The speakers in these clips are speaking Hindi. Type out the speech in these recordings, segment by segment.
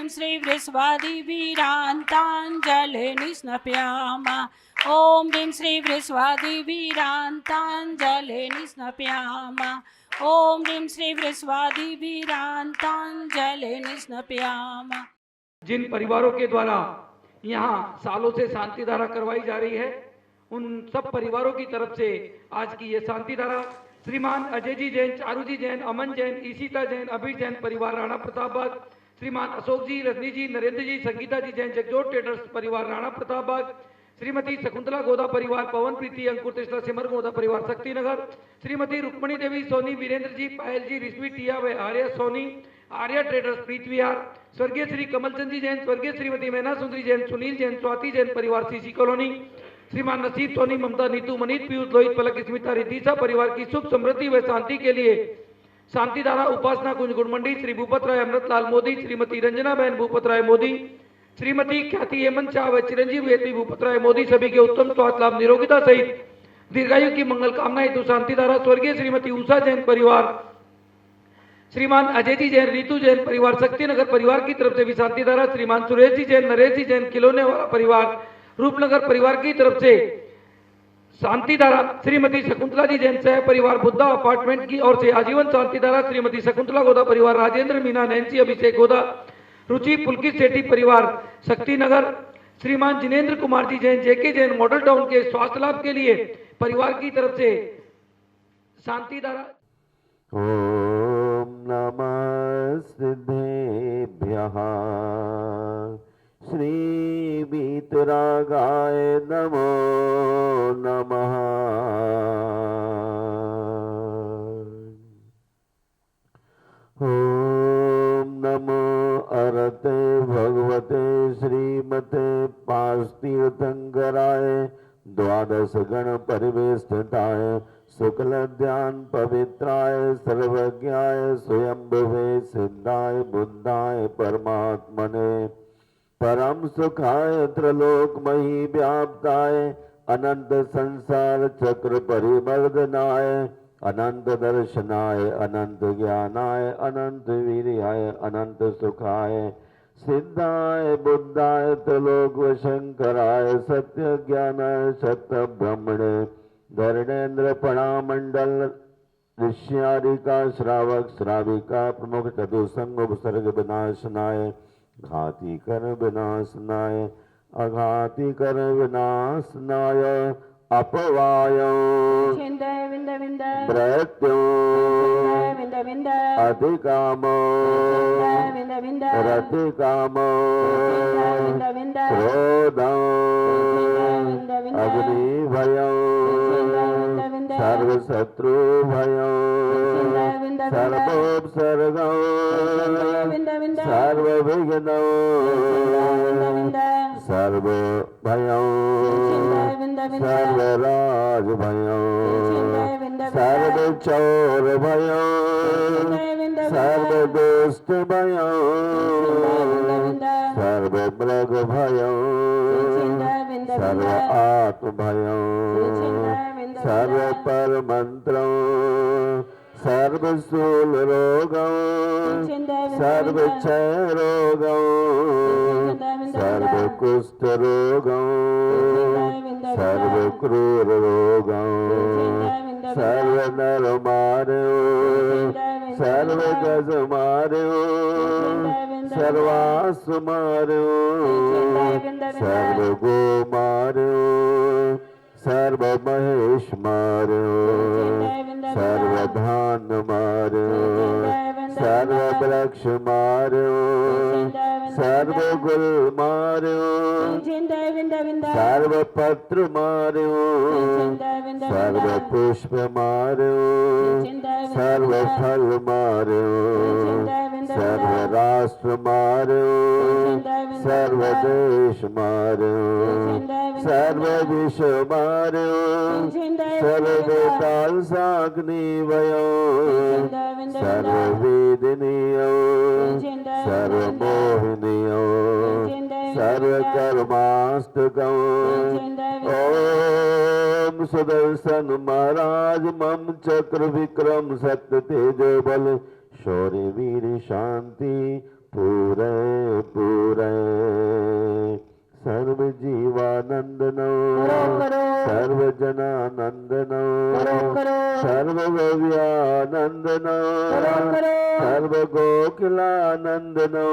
भीं श्री वृषभादिवीरान्ताञ्जलिर्निष्णपयामः। ॐ भीं श्री वृषभादिवीरान्ताञ्जलिर्निष्णपयामः। ॐ भीं श्री वृषभादिवीरान्ताञ्जलिर्निष्णपयामः। जिन परिवारों के द्वारा यहाँ सालों से शांति धारा करवाई जा रही है, उन सब परिवारों की तरफ से आज की ये शांति धारा श्रीमान अजय जी जैन, चारू जी जैन, अमन जैन, ईशिता जैन, अभीर जैन परिवार राणा प्रतापबाग, श्रीमान अशोक जी, रजनी जी, नरेंद्र जी, संगीता जी जैन, जगजोत ट्रेडर्स परिवार राणा प्रतापबाग, श्रीमती शकुंतला गोदा परिवार, पवन प्रीति, अंकुर तिस्ला सिमर गोदा परिवार शक्तिनगर, श्रीमती रुक्मणी देवी सोनी, वीरेंद्र जी, पायल जी, रिश्वी टिया व आर्य सोनी, आर्या ट्रेडर्स प्रीत विहार, स्वर्गीय श्री कमलचंद जी जैन, स्वर्गीय श्रीमती मैना सुंदरी जैन, सुनील जैन, स्वाति जैन परिवार सीसी कॉलोनी, श्रीमान नसीब सोनी, ममता, नीतू, मनीत, पीयूष, लोहित, पलक, स्मिता, रिद्धीसा परिवार की सुख समृद्धि व शांति के लिए शांति धारा उपासना कुंज गुणमंडी, श्री भूपत राय अमृतलाल मोदी, श्रीमती रंजना बहन भूपत राय मोदी, श्रीमती ख्याति हेमंत शाह व चिरंजीव हेतु भूपत राय मोदी सभी के उत्तम स्वास्थ्य लाभ निरोगिता सहित दीर्घायु की मंगल कामना हेतु शांति धारा स्वर्गीय श्रीमती उषा जैन परिवार, श्रीमान अजय जी जैन, रीतू जैन परिवार शक्तिनगर परिवार की तरफ से भी शांति धारा, श्रीमान सुरेश जी जैन, नरेश जी जैन खिलौने वाला परिवार रूपनगर परिवार की तरफ से शांति धारा, श्रीमती शकुंतला जी जैन सह परिवार बुद्धा अपार्टमेंट की ओर से आजीवन शांति धारा, श्रीमती शकुंतला गोदा परिवार, राजेंद्र मीना, नैन्सी, अभिषेक गोदा, रुचि पुलकित सेठी परिवार शक्तिनगर, श्रीमान जिनेन्द्र कुमार जी जैन, जेके जैन मॉडल टाउन के स्वास्थ्य लाभ के लिए परिवार की तरफ से शांति धारा। ओम नमः सिद्धेभ्यः श्री वीतरागाय नमो नमः। ओम नमो अरते भगवते श्रीमते पास्तीर्थंकराय द्वादश गण परिवेष्टिताय शुक्ल ध्यान पवित्राय सर्वज्ञाय स्वयंभुवे सिद्धाय बुद्धाय परमात्मने परम सुखाय त्रलोकमयी व्याप्ताय अनंत संसार चक्र परिवर्धनाय अनंत दर्शनाय अनंत ज्ञानाय अनंत वीर्याय अनंत सुखाय सिद्धाय बुद्धाय त्रिलोक शंकराय सत्य ज्ञानाय सत्य ब्रह्मणे धरणेन्द्र पणामंडल ऋष्यारिका श्रावक श्राविका प्रमुख चतुसंग उपसर्ग विनाशनाय घाती कर विनाशनाय अघाती कर विनाशनाय अपवायो मृत्यु अधिकामो रतिकामो क्रोधो अग्नि भयो सर्वशत्रु भयो सर्वोपसर्गो सर्वविघ्नो सर्वभयो सर्वराज भयो सर्वचोर भयो सर्वदुष्ट भयो सर्वमृग भयो सर्व आत्म भयो सर्व पर मंत्रो सर्व स्थूल रोगो सर्व क्षय रोगो सर्व कुष्ठ रोगो सर्व क्रूर रोगो सर्व नर मारो सर्व गज मारो सर्वास मारो सर्व गो मारो सर्व महेश मारो सर्व धान मारो सर्व वृक्ष मारो सर्व गुल मारो सर्व पत्र मारो सर्व पुष्प मारो सर्व फल मारो सर्व राष्ट्र मारो सर्व देश मारो सर्व विश्व मारो सर्व काल साग्नि भयो सर्व वेदनीयो सर्व मोहिनीयो सर्व कर्माष्टको ओम सुदर्शन महाराज मम चक्र विक्रम सत्य तेज बल शौर्य वीर शांति पूरे पूरे सर्व जीवानंदनो सर्व जनानंदनो सर्व भव्यानंदनो सर्व गोकुलानंदनो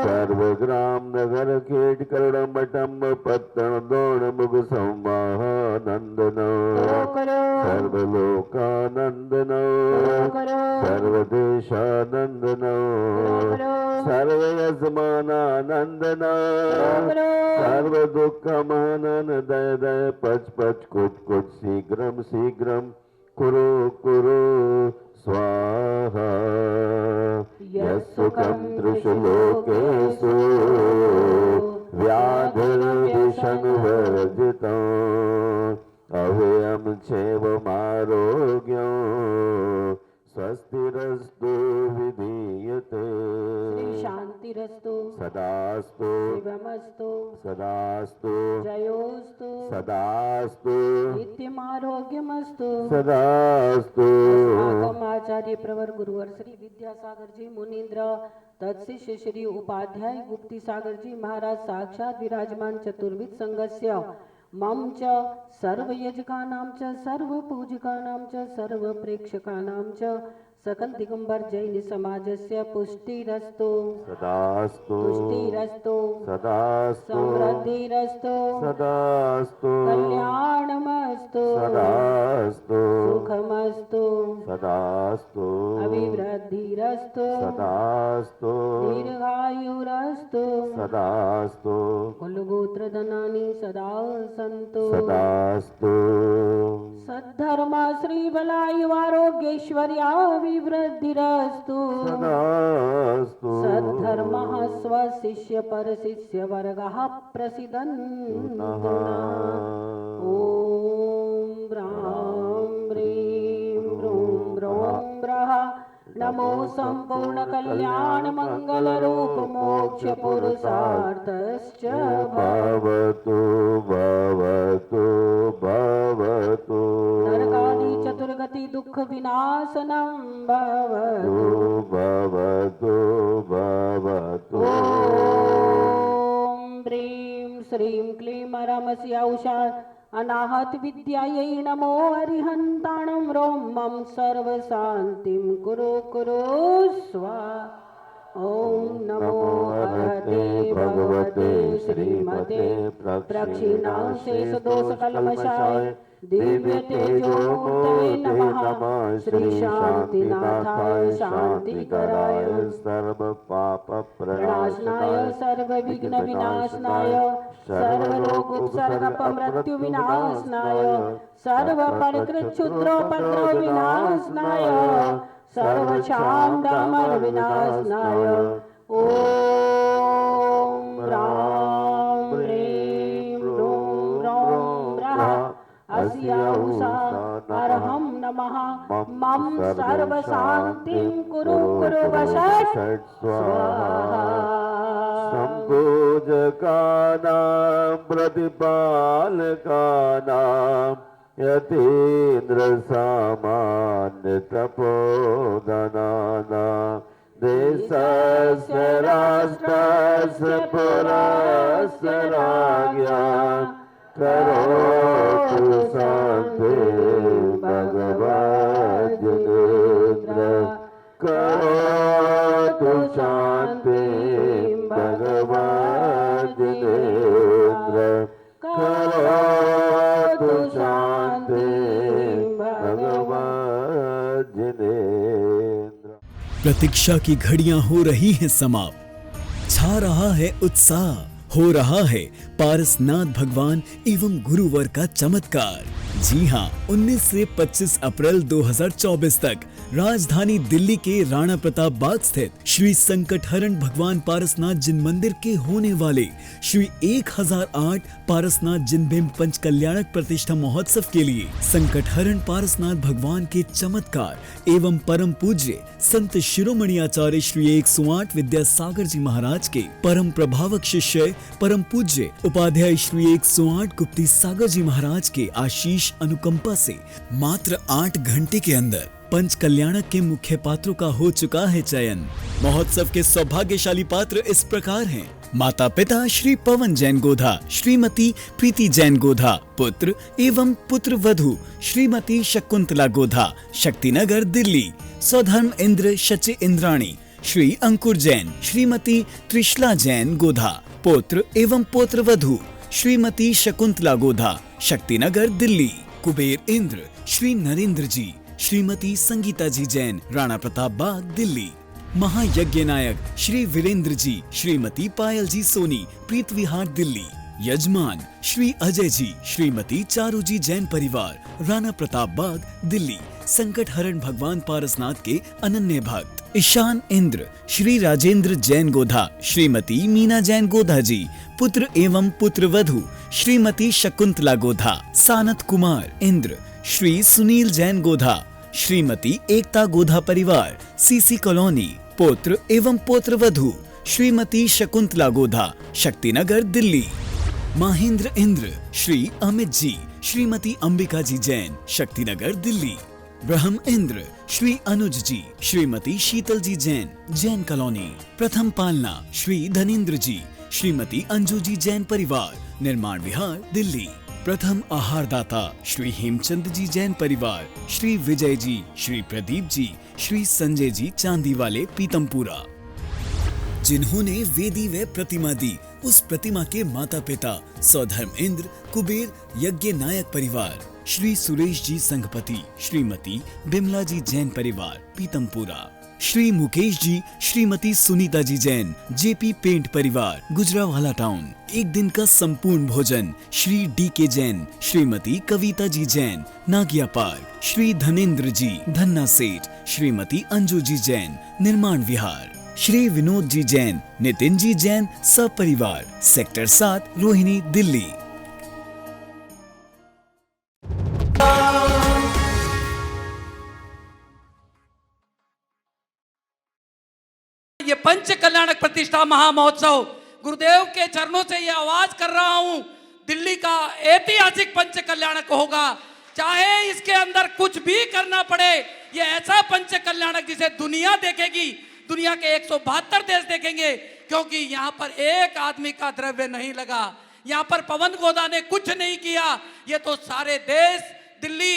सर्व ग्राम नगर खेड करुण मठम पत्तन दोण मुग संवाहानंदनो सर्व लोकानंदनो सर्व देशानंदनो सर्व यजमानानंदनो सर्व दुःखमानन दय दय पच पच कुच कुच शीघ्रम शीघ्रम कुरु कुरु स्वाहा यस्सुखं त्रिषु लोकेषु व्याधिर्विषङ्वर्जितं अव्ययं चैवमारोग्यं स्वस्तिरस्तु विधीयते शांतिरस्तु सदास्तु शिवमस्तु सदास्तु जयोस्तु सदास्तु नित्यमारोग्यमस्तु सदास्तु आगम आचार्य प्रवर गुरुवर श्री विद्यासागर जी मुनीन्द्र तत्शिष्य श्री उपाध्याय गुप्ती सागर जी महाराज साक्षात विराजमान चतुर्विध संघस्य मम च सर्व यजकानां च सर्व पूजकानां च सर्व प्रेक्षकानां च सकल दिगंबर जैन समाजस्य पुष्टिरस्तु सदास्तु पुष्टिरस्तु सदास्तु समृद्धिरस्तु सदास्तु कल्याणमस्तु सदास्तु सुखमस्तु सदास्तु अभिवृद्धिरस्तु सदास्तु दीर्घायुरस्तु सदास्तु कुलगोत्रधनानि सदा सन्तु सदास्तु सद्धर्म श्रीबलायुवारोग्यैश्वर्याभिवृद्धिरस्तु सदास्तु सद्धर्मः स्वशिष्य परशिष्यवर्गः प्रसीदन्तु ॐ ब्रां ब्रीं ब्रूं ब्रौं ब्रः नमो सम्पूर्ण कल्याण मंगल रूप मोक्ष पुरुषार्थश्च भवतु भवतु भवतु नरकादि चतुर्गति दुःख विनाशनं भवतु भवतु भवतु ॐ ह्रीं श्रीं क्लीं रमस्य औषा अनाहत विद्यायै नमो अरिहन्ताणं रों मम सर्वशान्तिं कुरु कुरु स्वाहा ॐ नमो हरते भगवते श्रीमते प्रक्षिणाशेषदोषकल्मषाय दिव्य तेजोमूर्तये नमः श्री शान्तिनाथाय शान्तिकराय सर्व पाप प्रणाशनाय सर्व विघ्न विनाशनाय सर्व रोग उपसर्गपमृत्यु विनाशनाय सर्व परिकृत क्षुद्रोपद्रव विनाशनाय सर्व चाण्डामल विनाशनाय ॐ राम ह्रीं ह्रूं ह्रौं ह्रः अस्याहुषा अर्हं नमः मम सर्वशान्तिं कुरु कुरु वषट् स्वाहा सम्पूजकानां प्रतिपालकानां यतीन्द्र सामान्य तपोधनानां देशस्य राष्ट्रस्य पुरस्य राज्ञा करोतु शान्ति भगवद्गीतेन्द्र करोतु शान्ति भगवद्गीतेन्द्र करोतु शान्ति भगवद्गीतेन्द्र। प्रतीक्षा की घड़ियां हो रही हैं समाप्त, छा रहा है उत्साह, हो रहा है पारसनाथ भगवान एवं गुरुवर का चमत्कार। जी हाँ, 19 से 25 अप्रैल 2024 तक राजधानी दिल्ली के राणा प्रताप बाग स्थित श्री संकटहरण भगवान पारसनाथ जिन मंदिर के होने वाले श्री 1008 पारसनाथ जिन भीम पंच कल्याणक प्रतिष्ठा महोत्सव के लिए संकटहरण पारसनाथ भगवान के चमत्कार एवं परम पूज्य संत शिरोमणि आचार्य श्री 108 विद्यासागर जी महाराज के परम प्रभावक शिष्य परम पूज्य उपाध्याय श्री 108 गुप्ती सागर जी महाराज के आशीष अनुकंपा से मात्र 8 घंटे के अंदर पंच कल्याणक के मुख्य पात्रों का हो चुका है चयन। महोत्सव के सौभाग्यशाली पात्र इस प्रकार हैं: माता पिता श्री पवन जैन गोधा, श्रीमती प्रीति जैन गोधा, पुत्र एवं पुत्र वधू श्रीमती शकुंतला गोधा, शक्तिनगर दिल्ली। स्वधर्म इंद्र शचि इंद्राणी श्री अंकुर जैन, श्रीमती त्रिशला जैन गोधा, पौत्र एवं पौत्र वधू श्रीमती शकुंतला गोधा, शक्तिनगर दिल्ली। कुबेर इंद्र श्री नरेंद्र जी, श्रीमती संगीता जी जैन, राणा प्रताप बाग दिल्ली। महायज्ञ नायक श्री वीरेंद्र जी, श्रीमती पायल जी सोनी, प्रीत विहार दिल्ली। यजमान श्री अजय जी, श्रीमती चारू जी जैन परिवार, राणा प्रताप बाग दिल्ली। संकट हरण भगवान पारसनाथ के अनन्य भक्त। ईशान इंद्र श्री राजेंद्र जैन गोधा, श्रीमती मीना जैन गोधा जी, पुत्र एवं पुत्र वधू श्रीमती शकुंतला गोधा। सानत कुमार इंद्र श्री सुनील जैन गोधा, श्रीमती एकता गोधा परिवार, सीसी कॉलोनी। पौत्र एवं पौत्र वधू श्रीमती शकुंतला गोधा, शक्तिनगर दिल्ली। महेंद्र इंद्र श्री अमित जी, श्रीमती अंबिका जी जैन, शक्तिनगर दिल्ली। ब्रह्म इंद्र श्री अनुज जी, श्रीमती शीतल जी जैन, जैन कॉलोनी। प्रथम पालना श्री धनेन्द्र जी, श्रीमती अंजू जी जैन परिवार, निर्माण विहार दिल्ली। प्रथम आहारदाता श्री हेमचंद जी जैन परिवार, श्री विजय जी, श्री प्रदीप जी, श्री संजय जी चांदी वाले पीतमपुरा। जिन्होंने वेदी व प्रतिमा दी, उस प्रतिमा के माता पिता स्वधर्म इंद्र कुबेर यज्ञ नायक परिवार, श्री सुरेश जी संघपति, श्रीमती बिमला जी जैन परिवार, पीतमपुरा। श्री मुकेश जी, श्रीमती सुनीता जी जैन, जेपी पेंट परिवार, गुजरावाला टाउन। एक दिन का संपूर्ण भोजन श्री डी के जैन, श्रीमती कविता जी जैन, नागिया पार्क। श्री धनेन्द्र जी, धन्ना सेठ, श्रीमती अंजू जी जैन, निर्माण विहार। श्री विनोद जी जैन, नितिन जी जैन, सपरिवार, सेक्टर 7, रोहिणी दिल्ली। ये पंच कल्याणक प्रतिष्ठा महामहोत्सव गुरुदेव के चरणों से ये आवाज कर रहा हूं, दिल्ली का ऐतिहासिक पंच कल्याणक होगा। चाहे इसके अंदर कुछ भी करना पड़े, ये ऐसा पंच कल्याणक जिसे दुनिया देखेगी, दुनिया के 172 देश देखेंगे, क्योंकि यहाँ पर एक आदमी का द्रव्य नहीं लगा। यहाँ पर पवन गोदा ने कुछ नहीं किया, ये तो सारे देश, दिल्ली,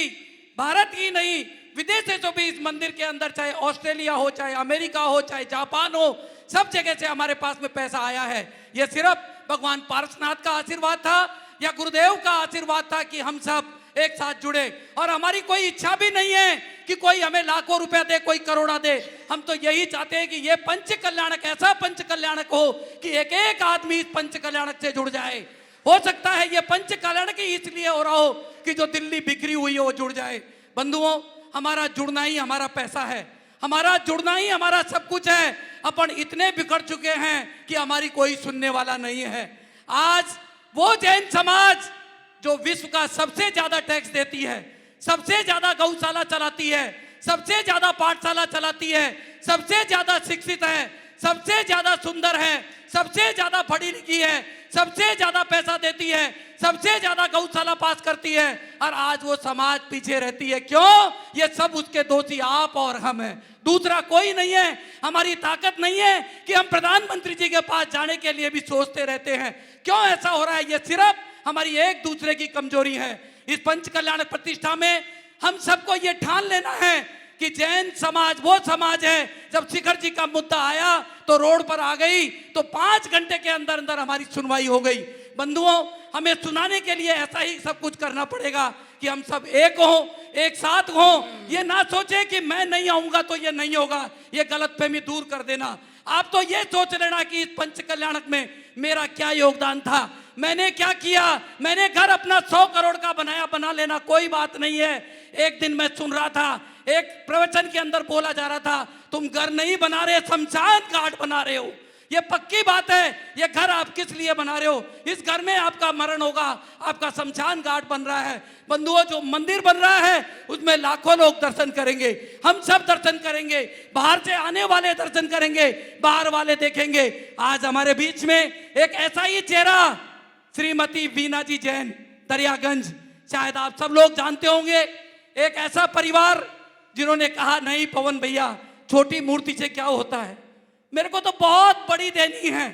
भारत ही नहीं विदेशों से भी इस मंदिर के अंदर, चाहे ऑस्ट्रेलिया हो, चाहे अमेरिका हो, चाहे जापान हो, सब जगह से हमारे पास में पैसा आया है। ये सिर्फ भगवान पारसनाथ का आशीर्वाद था या गुरुदेव का आशीर्वाद था कि हम सब एक साथ जुड़े। और हमारी कोई इच्छा भी नहीं है कि कोई हमें लाखों रुपए दे, कोई करोड़ा दे। हम तो यही चाहते हैं कि ये पंच कल्याणक ऐसा पंच कल्याणक हो कि एक एक आदमी इस पंच कल्याणक से जुड़ जाए। हो सकता है ये पंच कल्याणक ही इसलिए हो रहा हो कि जो दिल्ली बिखरी हुई हो वो जुड़ जाए। बंधुओं, हमारा जुड़ना ही हमारा पैसा है, हमारा जुड़ना ही हमारा सब कुछ है। अपन इतने बिखर चुके हैं कि हमारी कोई सुनने वाला नहीं है। आज वो जैन समाज जो विश्व का सबसे ज्यादा टैक्स देती है, सबसे ज्यादा गौशाला चलाती है, सबसे ज्यादा पाठशाला चलाती है, सबसे ज्यादा शिक्षित है, सबसे ज्यादा सुंदर है, सबसे ज्यादा पढ़ी लिखी है, सबसे ज्यादा पैसा देती है, सबसे ज्यादा गौशाला पास करती है, और आज वो समाज पीछे रहती है। क्यों? ये सब उसके दोषी आप और हम हैं, दूसरा कोई नहीं है। हमारी ताकत नहीं है कि हम प्रधानमंत्री जी के पास जाने के लिए भी सोचते रहते हैं। क्यों ऐसा हो रहा है? ये सिर्फ हमारी एक दूसरे की कमजोरी है। इस पंच कल्याण प्रतिष्ठा में हम सबको ये ठान लेना है कि जैन समाज वो समाज है, जब शिखर जी का मुद्दा आया तो रोड पर आ गई, तो 5 घंटे के अंदर अंदर हमारी सुनवाई हो गई। बंधुओं, हमें सुनाने के लिए ऐसा ही सब कुछ करना पड़ेगा कि हम सब एक हों, एक साथ हों। ये ना सोचे कि मैं नहीं आऊंगा तो ये नहीं होगा, ये गलतफहमी दूर कर देना। आप तो ये सोच लेना कि इस पंच कल्याणक में मेरा क्या योगदान था, मैंने क्या किया। मैंने घर अपना 100 करोड़ का बनाया, बना लेना कोई बात नहीं है। एक दिन मैं सुन रहा था, एक प्रवचन के अंदर बोला जा रहा था, तुम घर नहीं बना रहे, शमशान घाट बना रहे हो। ये पक्की बात है। ये घर आप किस लिए बना रहे हो? इस घर में आपका मरण होगा, आपका शमशान घाट बन रहा है। बंधुओं, जो मंदिर बन रहा है उसमें लाखों लोग दर्शन करेंगे, हम सब दर्शन करेंगे, बाहर से आने वाले दर्शन करेंगे, बाहर वाले देखेंगे। आज हमारे बीच में एक ऐसा ही चेहरा, श्रीमती वीना जी जैन, दरियागंज, शायद आप सब लोग जानते होंगे। एक ऐसा परिवार जिन्होंने कहा नहीं पवन भैया छोटी मूर्ति से क्या होता है, मेरे को तो बहुत बड़ी देनी है,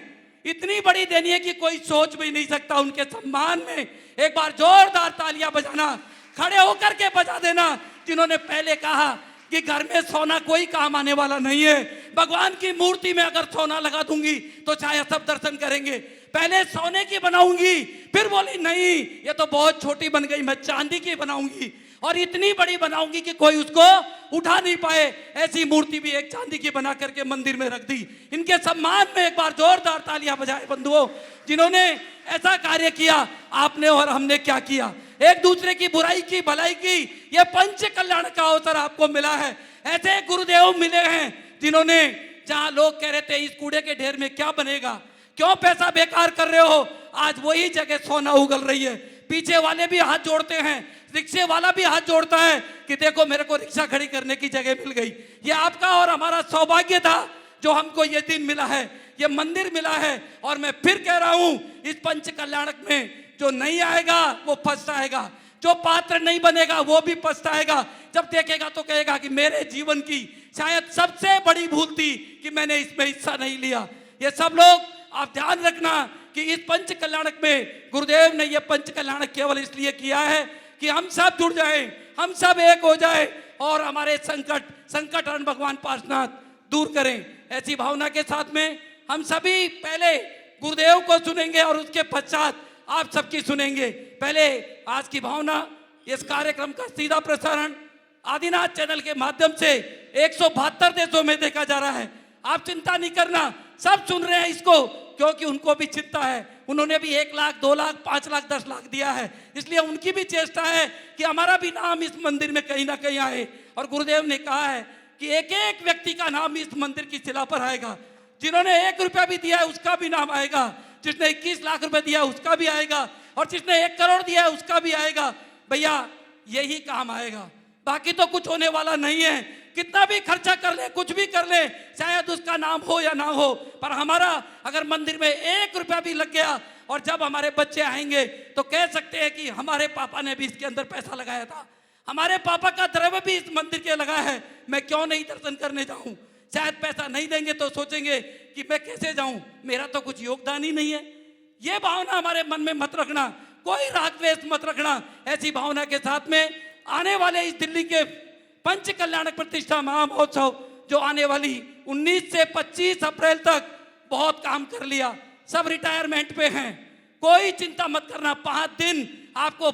इतनी बड़ी देनी है कि कोई सोच भी नहीं सकता। उनके सम्मान में एक बार जोरदार तालियां बजाना, खड़े होकर के बजा देना, जिन्होंने पहले कहा कि घर में सोना कोई काम आने वाला नहीं है, भगवान की मूर्ति में अगर सोना लगा दूंगी तो शायद सब दर्शन करेंगे, पहले सोने की बनाऊंगी, फिर बोली नहीं ये तो बहुत छोटी बन गई, मैं चांदी की बनाऊंगी और इतनी बड़ी बनाऊंगी कि कोई उसको उठा नहीं पाए, ऐसी मूर्ति भी एक चांदी की बना करके मंदिर में रख दी। इनके सम्मान में एक बार जोरदार तालियां बजाए बंधुओं, जिन्होंने ऐसा कार्य किया। आपने और हमने क्या किया, एक दूसरे की बुराई की भलाई की, ये पंच कल्याण का अवसर आपको मिला है। ऐसे गुरुदेव मिले हैं जिन्होंने, जहां लोग कह रहे थे इस कूड़े के ढेर में क्या बनेगा, क्यों पैसा बेकार कर रहे हो, आज वही जगह सोना उगल रही है। पीछे वाले भी हाथ जोड़ते हैं, रिक्शे वाला भी हाथ जोड़ता है कि देखो मेरे को रिक्शा खड़ी करने की जगह मिल गई। ये आपका और हमारा सौभाग्य था जो हमको ये दिन मिला है, ये मंदिर मिला है। और मैं फिर कह रहा हूं, इस पंच कल्याणक में जो नहीं आएगा वो पछताएगा, जो पात्र नहीं बनेगा वो भी पछताएगा। जब देखेगा तो कहेगा कि मेरे जीवन की शायद सबसे बड़ी भूल थी कि मैंने इसमें हिस्सा नहीं लिया। ये सब लोग आप ध्यान रखना कि इस पंच कल्याणक में गुरुदेव ने ये पंच कल्याणक केवल इसलिए किया है कि हम सब जुड़ जाएं, हम सब एक हो जाए और हमारे संकट हरण भगवान पार्श्वनाथ दूर करें। ऐसी भावना के साथ में हम सभी पहले गुरुदेव को सुनेंगे और उसके पश्चात आप सबकी सुनेंगे। पहले आज की भावना, इस कार्यक्रम का सीधा प्रसारण आदिनाथ चैनल के माध्यम से 172 देशों में देखा जा रहा है। आप चिंता नहीं करना, सब सुन रहे हैं इसको, क्योंकि उनको भी चिंता है। उन्होंने भी 1 लाख 2 लाख 5 लाख 10 लाख दिया है, इसलिए उनकी भी चेष्टा है कि हमारा भी नाम इस मंदिर में कहीं ना कहीं आए। और गुरुदेव ने कहा है कि एक एक व्यक्ति का नाम इस मंदिर की शिला पर आएगा। जिन्होंने 1 रुपया भी दिया है उसका भी नाम आएगा, जिसने 21 लाख रुपए दिया उसका भी आएगा, और जिसने 1 करोड़ दिया है उसका भी आएगा। भैया यही काम आएगा, बाकी तो कुछ होने वाला नहीं है। कितना भी खर्चा कर ले, कुछ भी कर ले, शायद उसका नाम हो या ना हो, पर हमारा अगर मंदिर में 1 रुपया भी लग गया और जब हमारे बच्चे आएंगे तो कह सकते हैं कि हमारे पापा ने भी इसके अंदर पैसा लगाया था, हमारे पापा का द्रव्य भी इस मंदिर के लगा है, मैं क्यों नहीं दर्शन करने जाऊं। शायद पैसा नहीं देंगे तो सोचेंगे कि मैं कैसे जाऊं, मेरा तो कुछ योगदान ही नहीं है। ये भावना हमारे मन में मत रखना, कोई राग द्वेष मत रखना। ऐसी भावना के साथ में आने वाले इस दिल्ली के पंच कल्याणक प्रतिष्ठा महामहोत्सव जो आने वाली 19 से 25 अप्रैल तक बहुत काम कर लिया, सब रिटायरमेंट पे हैं, कोई चिंता मत करना। 5 दिन आपको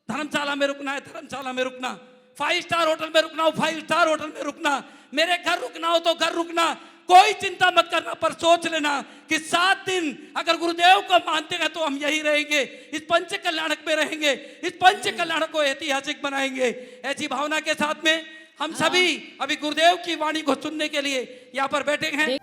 धर्मशाला में रुकना है, धर्मशाला में रुकना, 5 स्टार होटल में रुकना हो 5 स्टार होटल में रुकना, मेरे घर रुकना हो तो घर रुकना, कोई चिंता मत करना। पर सोच लेना कि 7 दिन अगर गुरुदेव को मानते हैं तो हम यही रहेंगे, इस पंच कल्याणक में रहेंगे, इस पंच कल्याणक को ऐतिहासिक बनाएंगे। ऐसी भावना के साथ में हम सभी अभी गुरुदेव की वाणी को सुनने के लिए यहाँ पर बैठे हैं।